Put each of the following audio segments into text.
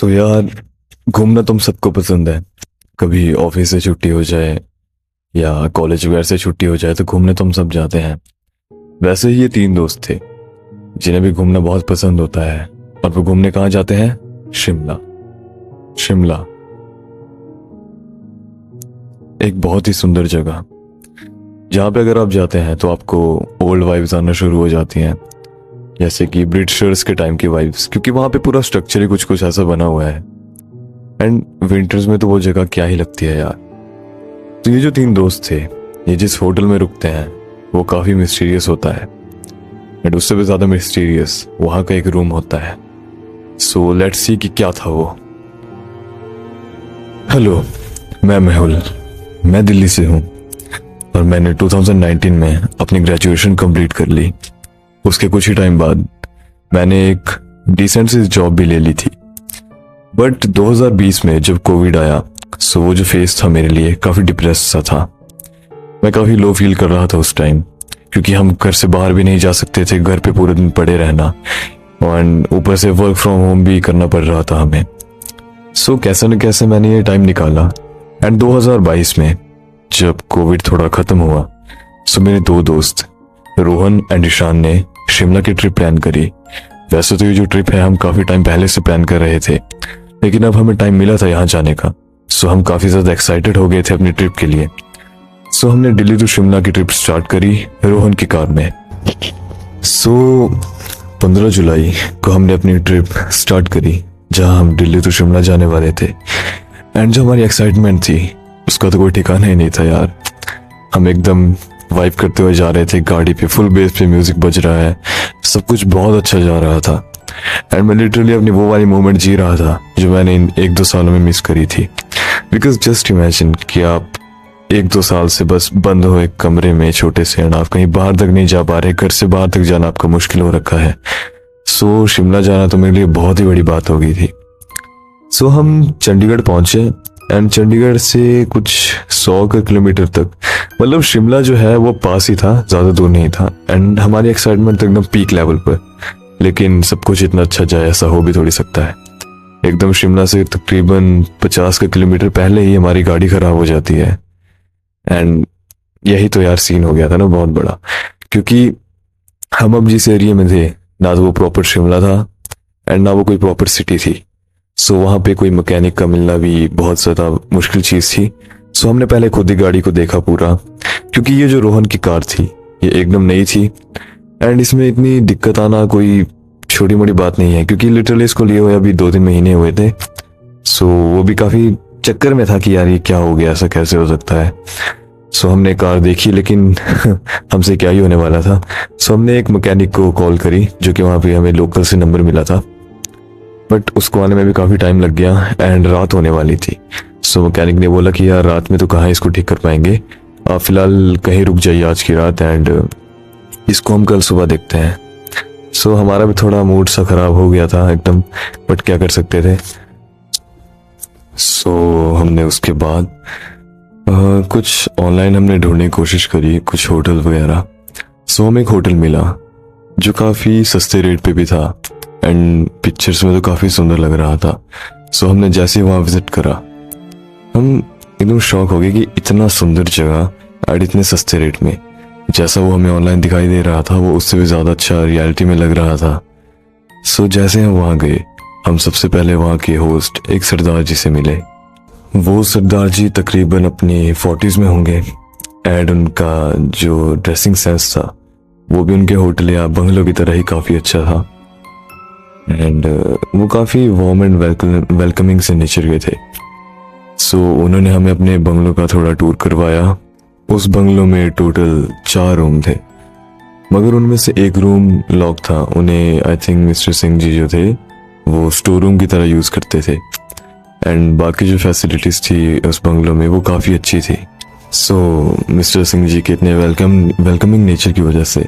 यार, घूमना तुम सबको पसंद है। कभी ऑफिस से छुट्टी हो जाए या कॉलेज वगैरह से छुट्टी हो जाए तो घूमने तुम सब जाते हैं। वैसे ही ये तीन दोस्त थे जिन्हें भी घूमना बहुत पसंद होता है, और वो घूमने कहाँ जाते हैं? शिमला। शिमला एक बहुत ही सुंदर जगह, जहाँ पे अगर आप जाते हैं तो आपको ओल्ड वाइब्स आना शुरू हो जाती हैं, जैसे कि ब्रिटिशर्स के टाइम की वाइब्स, क्योंकि वहाँ पे पूरा स्ट्रक्चर ही कुछ कुछ ऐसा बना हुआ है। एंड विंटर्स में तो वो जगह क्या ही लगती है यार। तो ये जो तीन दोस्त थे, ये जिस होटल में रुकते हैं वो काफी मिस्टीरियस होता है, एंड उससे भी ज्यादा मिस्टीरियस वहां का एक रूम होता है। सो लेट्स सी कि क्या था वो। हेलो, मैं मेहुल, मैं दिल्ली से हूँ, और मैंने 2019 में अपनी ग्रेजुएशन कंप्लीट कर ली। उसके कुछ ही टाइम बाद मैंने एक डिसेंट सी जॉब भी ले ली थी। बट 2020 में जब कोविड आया, सो वो जो फेस था मेरे लिए काफ़ी डिप्रेस सा था। मैं काफ़ी लो फील कर रहा था उस टाइम, क्योंकि हम घर से बाहर भी नहीं जा सकते थे, घर पे पूरे दिन पड़े रहना, और ऊपर से वर्क फ्रॉम होम भी करना पड़ रहा था हमें। सो कैसे न कैसे मैंने ये टाइम निकाला, एंड 2022 में जब कोविड थोड़ा ख़त्म हुआ, सो मेरे दो दोस्त रोहन एंड ईशान ने शिमला की ट्रिप प्लान करी। वैसे तो ये जो ट्रिप है हम काफ़ी टाइम पहले से प्लान कर रहे थे, लेकिन अब हमें टाइम मिला था यहाँ जाने का। सो हम काफ़ी ज़्यादा एक्साइटेड हो गए थे अपनी ट्रिप के लिए। सो हमने दिल्ली टू शिमला की ट्रिप स्टार्ट करी रोहन की कार में। सो 15 जुलाई को हमने अपनी ट्रिप स्टार्ट करी, जहाँ हम दिल्ली टू शिमला जाने वाले थे। एंड जो हमारी एक्साइटमेंट थी उसका तो कोई ठिकाना ही नहीं था यार। हम एकदम वाइब करते हुए जा रहे थे, गाड़ी पे फुल बेस पे म्यूजिक बज रहा है, सब कुछ बहुत अच्छा जा रहा था। एंड मैं लिटरली अपनी वो वाली मोमेंट जी रहा था जो मैंने इन 1-2 सालों में मिस करी थी। बिकॉज जस्ट इमेजिन कि आप 1-2 साल से बस बंद हो एक कमरे में छोटे से, एंड आप कहीं बाहर तक नहीं जा पा रहे, घर से बाहर तक जाना आपका मुश्किल हो रखा है। सो शिमला जाना तो मेरे लिए बहुत ही बड़ी बात हो गई थी। सो हम चंडीगढ़ पहुंचे, एंड चंडीगढ़ से कुछ 100 किलोमीटर तक, मतलब शिमला जो है वो पास ही था, ज़्यादा दूर नहीं था। एंड हमारी एक्साइटमेंट तो एकदम पीक लेवल पर, लेकिन सब कुछ इतना अच्छा जाए ऐसा हो भी थोड़ी सकता है। एकदम शिमला से तकरीबन 50 किलोमीटर पहले ही हमारी गाड़ी खराब हो जाती है। एंड यही तो यार सीन हो गया था ना बहुत बड़ा, क्योंकि हम अब जिस एरिया में थे ना तो वो प्रॉपर शिमला था, एंड ना वो कोई प्रॉपर सिटी थी। सो वहाँ पे कोई मैकेनिक का मिलना भी बहुत ज़्यादा मुश्किल चीज़ थी। सो हमने पहले खुद ही गाड़ी को देखा पूरा, क्योंकि ये जो रोहन की कार थी ये एकदम नई थी, एंड इसमें इतनी दिक्कत आना कोई छोटी मोटी बात नहीं है, क्योंकि लिटरली इसको लिए हुए अभी 2-3 महीने हुए थे। सो वो भी काफ़ी चक्कर में था कि यार ये क्या हो गया, ऐसा कैसे हो सकता है। सो हमने कार देखी, लेकिन हमसे क्या ही होने वाला था। सो हमने एक मैकेनिक को कॉल करी, जो कि वहाँ पे हमें लोकल से नंबर मिला था, बट उसको आने में भी काफ़ी टाइम लग गया, एंड रात होने वाली थी। सो मैकेनिक ने बोला कि यार रात में तो कहाँ इसको ठीक कर पाएंगे, आप फिलहाल कहीं रुक जाइए आज की रात, एंड इसको हम कल सुबह देखते हैं। सो हमारा भी थोड़ा मूड सा खराब हो गया था एकदम, बट क्या कर सकते थे। सो हमने उसके बाद कुछ ऑनलाइन हमने ढूंढने की कोशिश करी, कुछ होटल वगैरह। सो हमें एक होटल मिला जो काफ़ी सस्ते रेट पे भी था, एंड पिक्चर्स में तो काफ़ी सुंदर लग रहा था। सो हमने जैसे ही वहाँ विजिट करा, हम एकदम शॉक हो गए कि इतना सुंदर जगह और इतने सस्ते रेट में। जैसा वो हमें ऑनलाइन दिखाई दे रहा था वो उससे भी ज़्यादा अच्छा रियलिटी में लग रहा था। सो जैसे हम वहाँ गए, हम सबसे पहले वहाँ के होस्ट एक सरदार जी से मिले। वो सरदार जी तकरीबन अपनी 40s में होंगे, एंड उनका जो ड्रेसिंग सेंस था वो भी उनके होटल या बंगलों की तरह ही काफ़ी अच्छा था। एंड वो काफ़ी वार्म एंड वेलकमिंग से नेचर के थे। सो उन्होंने हमें अपने बंगलों का थोड़ा टूर करवाया। उस बंगलों में टोटल 4 रूम थे, मगर उनमें से एक रूम लॉक था। उन्हें I think mister Singh ji जो थे वो स्टोर रूम की तरह यूज़ करते थे, एंड बाकी जो फैसिलिटीज़ थी उस बंगलों में वो काफ़ी अच्छी थी। सो मिस्टर सिंह जी के इतने वेलकमिंग नेचर की वजह से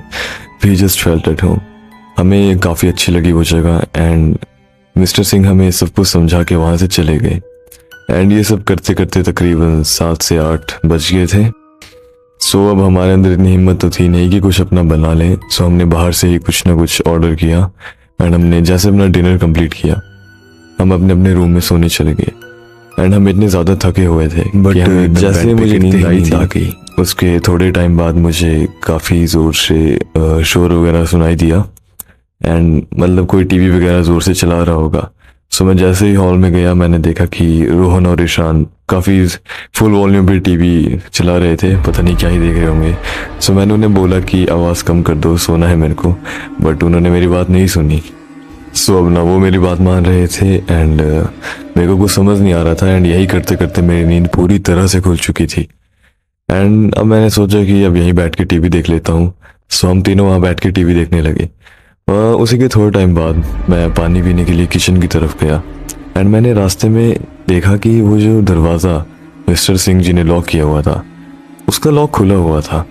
we just felt at home. हमें काफ़ी अच्छी लगी वो जगह, एंड मिस्टर सिंह हमें सब कुछ समझा के वहाँ से चले गए। एंड ये सब करते करते तकरीबन 7 से 8 बज गए थे। सो अब हमारे अंदर इतनी हिम्मत तो थी नहीं कि कुछ अपना बना लें। सो हमने बाहर से ही कुछ ना कुछ ऑर्डर किया, एंड हमने जैसे अपना डिनर कंप्लीट किया, हम अपने अपने रूम में सोने चले गए एंड हम इतने ज़्यादा थके हुए थे बट जैसे मुझे नींद आ गई उसके थोड़े टाइम बाद मुझे काफ़ी ज़ोर से शोर वगैरह सुनाई दिया एंड मतलब कोई टीवी वगैरह ज़ोर से चला रहा होगा। सो मैं जैसे ही हॉल में गया मैंने देखा कि रोहन और ईशान काफ़ी फुल वॉल्यूम पे टीवी चला रहे थे, पता नहीं क्या ही देख रहे होंगे। सो मैंने उन्हें बोला कि आवाज़ कम कर दो, सोना है मेरे को, बट उन्होंने मेरी बात नहीं सुनी। सो अब ना वो मेरी बात मान रहे थे एंड मेरे को कुछ समझ नहीं आ रहा था एंड यही करते करते मेरी नींद पूरी तरह से खुल चुकी थी। एंड अब मैंने सोचा कि अब यहीं बैठ के टीवी देख लेता हूँ। सो हम तीनों वहाँ बैठ के टीवी देखने लगे। उसी के थोड़े टाइम बाद मैं पानी पीने के लिए किचन की तरफ गया एंड मैंने रास्ते में देखा कि वो जो दरवाज़ा मिस्टर सिंह जी ने लॉक किया हुआ था उसका लॉक खुला हुआ था।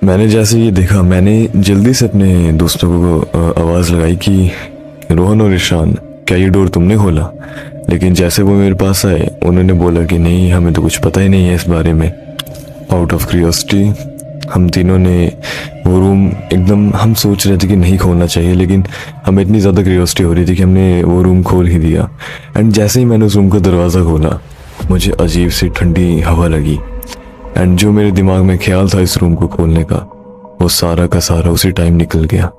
मैंने जैसे ये देखा मैंने जल्दी से अपने दोस्तों को आवाज़ लगाई कि रोहन और ईशान क्या ये डोर तुमने खोला? लेकिन जैसे वो मेरे पास आए उन्होंने बोला कि नहीं, हमें तो कुछ पता ही नहीं है इस बारे में। आउट ऑफ क्यूरियोसिटी हम तीनों ने वो रूम एकदम, हम सोच रहे थे कि नहीं खोलना चाहिए लेकिन हमें इतनी ज़्यादा क्यूरियोसिटी हो रही थी कि हमने वो रूम खोल ही दिया। एंड जैसे ही मैंने उस रूम का दरवाज़ा खोला मुझे अजीब सी ठंडी हवा लगी एंड जो मेरे दिमाग में ख्याल था इस रूम को खोलने का वो सारा का सारा उसी टाइम निकल गया।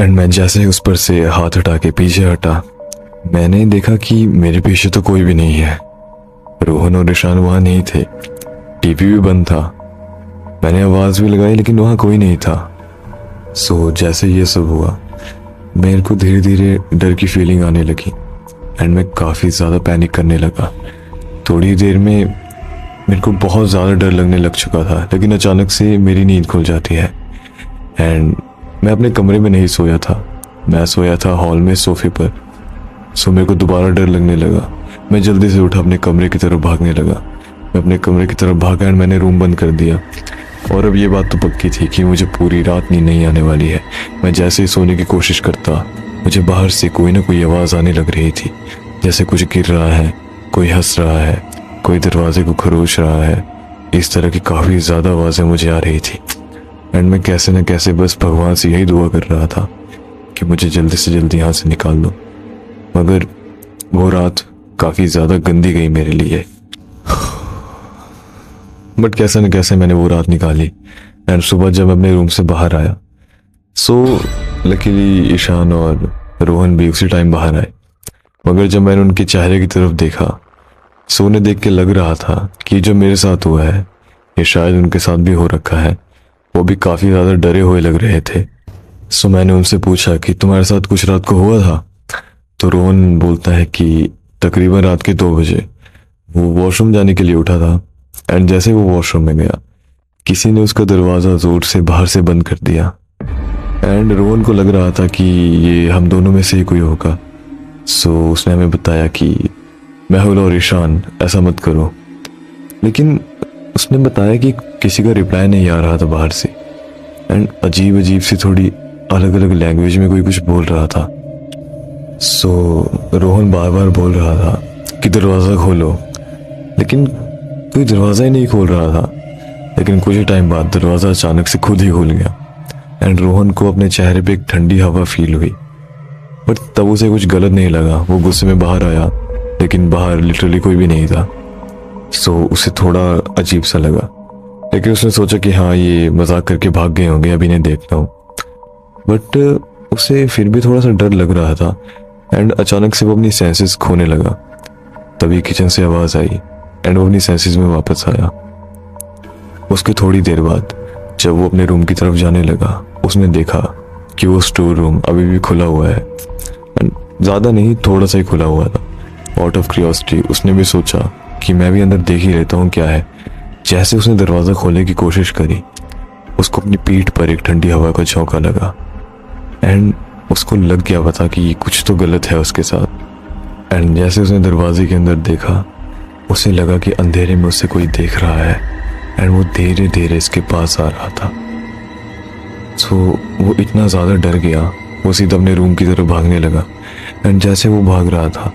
एंड मैं जैसे ही उस पर से हाथ हटा के पीछे हटा मैंने देखा कि मेरे पीछे तो कोई भी नहीं है। रोहन और ईशान वहाँ नहीं थे, टीवी भी बंद था। मैंने आवाज़ भी लगाई लेकिन वहाँ कोई नहीं था। सो जैसे ये सब हुआ मेरे को धीरे धीरे डर की फीलिंग आने लगी एंड मैं काफ़ी ज़्यादा पैनिक करने लगा। थोड़ी देर में मेरे को बहुत ज़्यादा डर लगने लग चुका था लेकिन अचानक से मेरी नींद खुल जाती है एंड मैं अपने कमरे में नहीं सोया था, मैं सोया था हॉल में सोफे पर। सो मेरे को दोबारा डर लगने लगा। मैं जल्दी से उठा अपने कमरे की तरफ भागने लगा। मैं अपने कमरे की तरफ भागा एंड मैंने रूम बंद कर दिया। और अब ये बात तो पक्की थी कि मुझे पूरी रात नींद नहीं आने वाली है। मैं जैसे ही सोने की कोशिश करता मुझे बाहर से कोई ना कोई आवाज़ आने लग रही थी, जैसे कुछ गिर रहा है, कोई हंस रहा है, कोई दरवाजे को खरोच रहा है। इस तरह की काफ़ी ज़्यादा आवाज़ें मुझे आ रही थी एंड मैं कैसे न कैसे बस भगवान से यही दुआ कर रहा था कि मुझे जल्दी से जल्दी यहाँ से निकाल दो। मगर वो रात काफ़ी ज़्यादा गंदी गई मेरे लिए। बट कैसे न कैसे मैंने वो रात निकाली एंड सुबह जब मैं अपने रूम से बाहर आया सो लकीली ईशान और रोहन भी उसी टाइम बाहर आए। मगर जब मैंने उनके चेहरे की तरफ देखा सो उन्हें देख के लग रहा था कि जो मेरे साथ हुआ है ये शायद उनके साथ भी हो रखा है। वो भी काफ़ी ज़्यादा डरे हुए लग रहे थे। सो मैंने उनसे पूछा कि तुम्हारे साथ कुछ रात को हुआ था? तो रोहन बोलता है कि तकरीबन रात के 2 बजे वो वॉशरूम जाने के लिए उठा था एंड जैसे वो वॉशरूम में गया किसी ने उसका दरवाज़ा ज़ोर से बाहर से बंद कर दिया एंड रोहन को लग रहा था कि ये हम दोनों में से ही कोई होगा। सो उसने हमें बताया कि मेहुल और ईशान ऐसा मत करो, लेकिन उसने बताया कि किसी का रिप्लाई नहीं आ रहा था बाहर से एंड अजीब अजीब सी थोड़ी अलग अलग लैंग्वेज में कोई कुछ बोल रहा था। सो रोहन बार बार बोल रहा था कि दरवाज़ा खोलो, लेकिन कोई दरवाज़ा ही नहीं खोल रहा था। लेकिन कुछ ही टाइम बाद दरवाज़ा अचानक से खुद ही खुल गया एंड रोहन को अपने चेहरे पे एक ठंडी हवा फील हुई। बट तब उसे कुछ गलत नहीं लगा। वो गुस्से में बाहर आया लेकिन बाहर लिटरली कोई भी नहीं था। सो उसे थोड़ा अजीब सा लगा लेकिन उसने सोचा कि हाँ ये मजाक करके भाग गए होंगे, अभी इन्हें देखता हूँ। बट उसे फिर भी थोड़ा सा डर लग रहा था एंड अचानक से वो अपनी सेंसेस खोने लगा। तभी किचन से आवाज़ आई एंड वो अपनी सेंसेस में वापस आया। उसके थोड़ी देर बाद जब वो अपने रूम की तरफ जाने लगा उसने देखा कि वो स्टोर रूम अभी भी खुला हुआ है एंड ज़्यादा नहीं, थोड़ा सा ही खुला हुआ था। आउट ऑफ क्यूरियोसिटी उसने भी सोचा कि मैं भी अंदर देख ही लेता हूँ क्या है। जैसे उसने दरवाज़ा खोलने की कोशिश करी उसको अपनी पीठ पर एक ठंडी हवा का झोंका लगा एंड उसको लग गया पता कि कुछ तो गलत है उसके साथ। एंड जैसे उसने दरवाजे के अंदर देखा उसे लगा कि अंधेरे में उसे कोई देख रहा है एंड वो धीरे धीरे इसके पास आ रहा था। सो वो इतना ज़्यादा डर गया वो सीधा अपने रूम की तरफ भागने लगा एंड जैसे वो भाग रहा था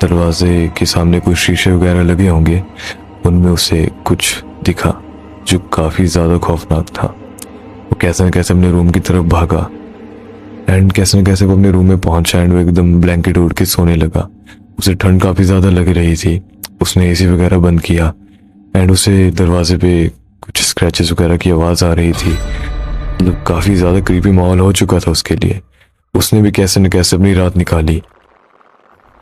दरवाजे के सामने कुछ शीशे वगैरह लगे होंगे, उनमें उसे कुछ दिखा जो काफ़ी ज़्यादा खौफनाक था। वो कैसे न कैसे अपने रूम की तरफ भागा एंड कैसे न कैसे वो अपने रूम में पहुंचा एंड वो एकदम ब्लैंकेट ओढ़ के सोने लगा। उसे ठंड काफ़ी ज़्यादा लग रही थी। उसने एसी वगैरह बंद किया एंड उसे दरवाजे पे कुछ स्क्रैचेस वगैरह की आवाज़ आ रही थी। मतलब काफ़ी ज़्यादा क्रीपी माहौल हो चुका था उसके लिए। उसने भी कैसे न कैसे अपनी रात निकाली।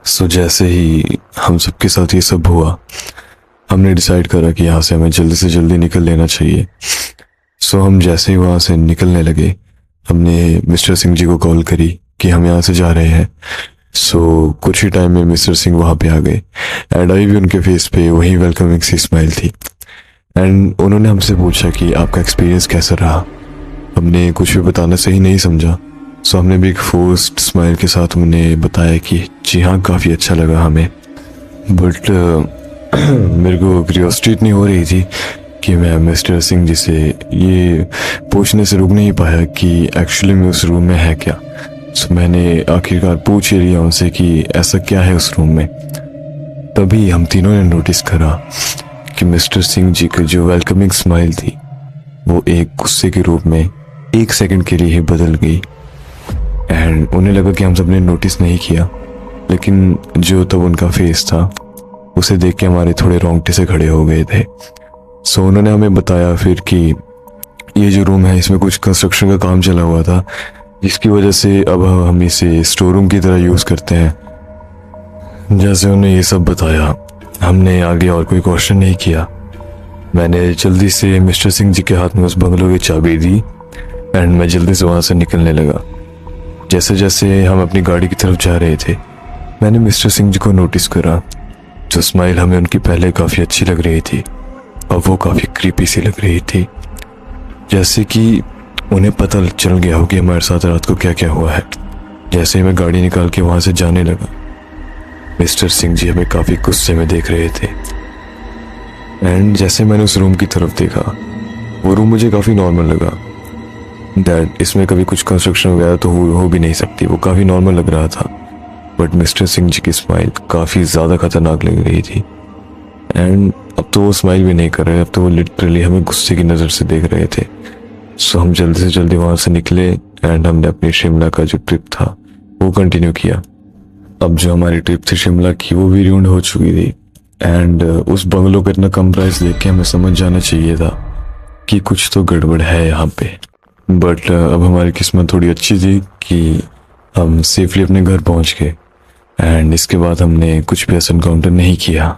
सो जैसे ही हम सबके साथ ये सब हुआ, हमने डिसाइड करा कि यहाँ से हमें जल्दी से जल्दी निकल लेना चाहिए। सो हम जैसे ही वहाँ से निकलने लगे, हमने मिस्टर सिंह जी को कॉल करी कि हम यहाँ से जा रहे हैं। सो कुछ ही टाइम में मिस्टर सिंह वहाँ पे आ गए एंड अभी भी उनके फेस पे वही वेलकमिंग सी स्माइल थी। एंड उन्होंने हमसे पूछा कि आपका एक्सपीरियंस कैसा रहा। हमने कुछ भी बताना सही नहीं समझा, सो हमने भी एक फोर्स्ड स्माइल के साथ उन्हें बताया कि जी हाँ, काफ़ी अच्छा लगा हमें। बट मेरे को क्यूरियोसिटी इतनी हो रही थी कि मैं मिस्टर सिंह जी से ये पूछने से रुक नहीं पाया कि एक्चुअली में उस रूम में है क्या। सो मैंने आखिरकार पूछ ही लिया उनसे कि ऐसा क्या है उस रूम में। तभी हम तीनों ने नोटिस करा कि मिस्टर सिंह जी की जो वेलकमिंग स्माइल थी वो एक गुस्से के रूप में 1 सेकंड के लिए ही बदल गई। एंड उन्हें लगा कि हम सबने नोटिस नहीं किया, लेकिन जो तब उनका फेस था उसे देख के हमारे थोड़े रोंगटे से खड़े हो गए थे। सो उन्होंने हमें बताया फिर कि ये जो रूम है इसमें कुछ कंस्ट्रक्शन का काम चला हुआ था, जिसकी वजह से अब हम इसे स्टोर रूम की तरह यूज़ करते हैं। जैसे उन्हें ये सब बताया, हमने आगे और कोई क्वेश्चन नहीं किया। मैंने जल्दी से मिस्टर सिंह जी के हाथ में उस बंगलों की चाबी दी एंड मैं जल्दी से वहाँ से निकलने लगा। जैसे जैसे हम अपनी गाड़ी की तरफ जा रहे थे, मैंने मिस्टर सिंह जी को नोटिस करा। जो स्माइल हमें उनकी पहले काफ़ी अच्छी लग रही थी, अब वो काफ़ी क्रीपी सी लग रही थी। जैसे कि उन्हें पता चल गया हो कि हमारे साथ रात को क्या क्या हुआ है। जैसे ही मैं गाड़ी निकाल के वहाँ से जाने लगा, मिस्टर सिंह जी हमें काफ़ी गुस्से में देख रहे थे। एंड जैसे मैंने उस रूम की तरफ देखा, वो रूम मुझे काफ़ी नॉर्मल लगा। दैट इसमें कभी कुछ कंस्ट्रक्शन वगैरह तो हो भी नहीं सकती, वो काफ़ी नॉर्मल लग रहा था। बट मिस्टर सिंह जी की स्माइल काफ़ी ज़्यादा खतरनाक लग रही थी। एंड अब तो वो स्माइल भी नहीं कर रहे, अब तो वो लिटरली हमें गुस्से की नज़र से देख रहे थे। सो हम जल्दी से जल्दी वहाँ से निकले एंड हमने अपनी शिमला का जो ट्रिप था वो कंटिन्यू किया। अब जो हमारी ट्रिप थी शिमला की, वो भी रूंड हो चुकी थी। एंड उस बंगलो का इतना कम प्राइस देख के हमें समझ जाना चाहिए था कि कुछ तो गड़बड़ है यहाँ पे। बट अब हमारी किस्मत थोड़ी अच्छी थी कि हम सेफली अपने घर पहुँच गए एंड इसके बाद हमने कुछ भी ऐसा इनकाउंटर नहीं किया।